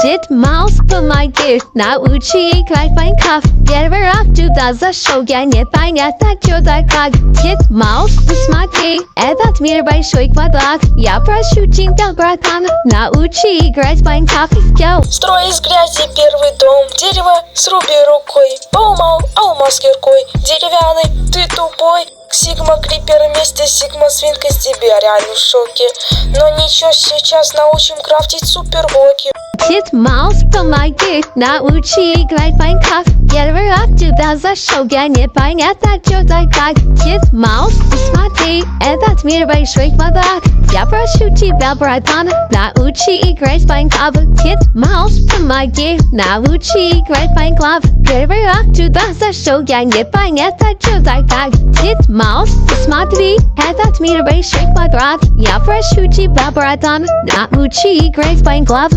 Дед Маус, помоги, научи играть в майнкрафт. Первый раз туда зашел, я непонятно, что да как. Дед Маус, посмотри, этот мир большой квадрат. Я прошу тебя, братан, научи играть в майнкрафт. Строй из грязи первый дом, дерево сруби рукой. Баумал, алмаз киркой, деревянный, ты тупой. Сигма Крипер вместе с Сигма Свинкой с тебя реально в шоке. Но ничего, сейчас научим крафтить суперблоки. Дед Маус, помоги, научи играть в майнкрафт. Первый раз туда зашел, я непонятно, что да как. Дед Маус, посмотри, этот мир большой квадрат. Я прошу тебя, братан, научи играть в майнкрафт. Дед Маус, помоги, научи играть в майнкрафт. Первый раз туда зашел, я непонятно, что да как. Дед Маус, посмотри, этот мир большой квадрат. Я прошу тебя, братан, научи играть в майнкрафт.